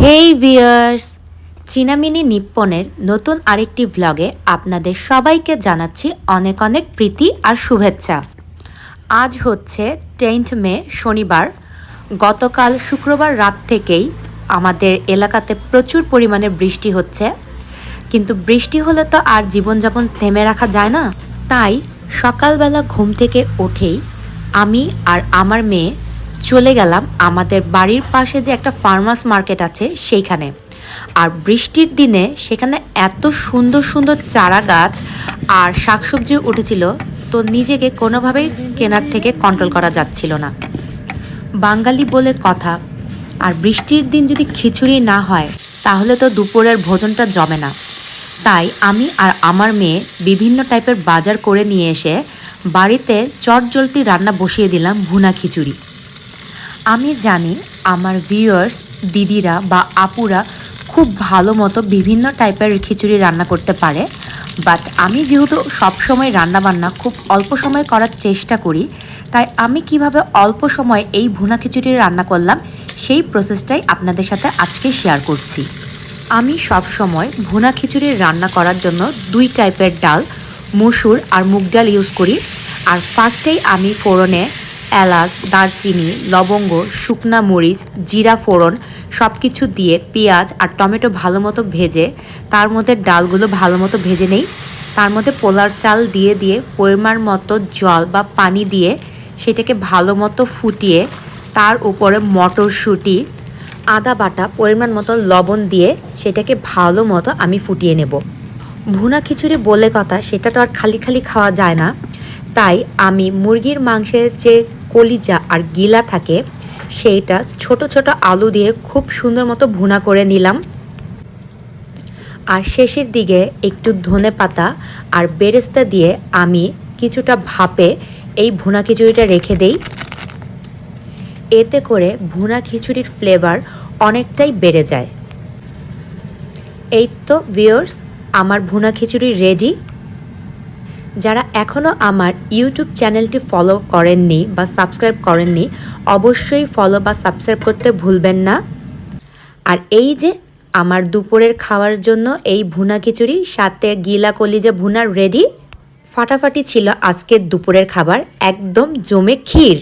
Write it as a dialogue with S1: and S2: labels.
S1: হেই viewers, চীনামিনি নিপ্পনের নতুন আরেকটি ভ্লগে আপনাদের সবাইকে জানাচ্ছি অনেক অনেক প্রীতি আর শুভেচ্ছা। আজ হচ্ছে 10th মে শনিবার। গতকাল শুক্রবার রাত থেকেই আমাদের এলাকাতে প্রচুর পরিমাণে বৃষ্টি হচ্ছে, কিন্তু বৃষ্টি হলে তো আর জীবনযাপন থেমে রাখা যায় না। তাই সকালবেলা ঘুম থেকে উঠেই আমি আর আমার মেয়ে চলে গেলাম আমাদের বাড়ির পাশে যে একটা ফার্মার্স মার্কেট আছে সেইখানে। আর বৃষ্টির দিনে সেখানে এত সুন্দর সুন্দর চারা গাছ আর শাকসবজি উঠেছিল, তো নিজেকে কোনোভাবেই কেনার থেকে কন্ট্রোল করা যাচ্ছিল না। বাঙালি বলে কথা, আর বৃষ্টির দিন যদি খিচুড়ি না হয় তাহলে তো দুপুরের ভোজনটা জমে না। তাই আমি আর আমার মেয়ে বিভিন্ন টাইপের বাজার করে নিয়ে এসে বাড়িতে চটজলদি রান্না বসিয়ে দিলাম ভুনা খিচুড়ি। আমি জানি আমার ভিউয়ার্স দিদিরা বা আপুরা খুব ভালো মতো বিভিন্ন টাইপের খিচুড়ি রান্না করতে পারে, বাট আমি যেহেতু সবসময় রান্নাবান্না খুব অল্প সময় করার চেষ্টা করি, তাই আমি কিভাবে অল্প সময় এই ভুনা খিচুড়ি রান্না করলাম সেই প্রসেসটাই আপনাদের সাথে আজকে শেয়ার করছি। আমি সব সময় ভুনা খিচুড়ি রান্না করার জন্য দুই টাইপের ডাল, মসুর আর মুগ ডাল ইউজ করি। আর ফার্স্টেই আমি ফোড়নে এলাচ, দারচিনি, লবঙ্গ, শুকনা মরিচ, জিরা ফোড়ন সব কিছু দিয়ে পেঁয়াজ আর টমেটো ভালো মতো ভেজে তার মধ্যে ডালগুলো ভালো মতো ভেজে নেই। তার মধ্যে পোলার চাল দিয়ে দিয়ে পরিমাণ মতো জল বা পানি দিয়ে সেটাকে ভালো মতো ফুটিয়ে তার উপরে মটরশুঁটি, আদা বাটা, পরিমাণ মতো লবণ দিয়ে সেটাকে ভালো মতো আমি ফুটিয়ে নেব। ভুনা খিচুড়ি বলে কথা, সেটা তো আর খালি খালি খাওয়া যায় না। তাই আমি মুরগির মাংসের যে কলিজা আর গিলা থাকে সেইটা ছোট ছোট আলু দিয়ে খুব সুন্দর মতো ভুনা করে নিলাম। আর শেষের দিকে একটু ধনে পাতা আর বেরেস্তা দিয়ে আমি কিছুটা ভাপে এই ভুনা খিচুড়িটা রেখে দেই। এতে করে ভুনা খিচুড়ির ফ্লেভার অনেকটাই বেড়ে যায়। এই তো ভিউয়ার্স, আমার ভুনা খিচুড়ি রেডি। যারা এখনও আমার ইউটিউব চ্যানেলটি ফলো করেননি বা সাবস্ক্রাইব করেননি, অবশ্যই ফলো বা সাবস্ক্রাইব করতে ভুলবেন না। আর এই যে আমার দুপুরের খাওয়ার জন্য এই ভুনা খিচুড়ি সাথে গিলা কলিজা ভুনা রেডি। ফাটাফাটি ছিল আজকের দুপুরের খাবার, একদম জমে ক্ষীর।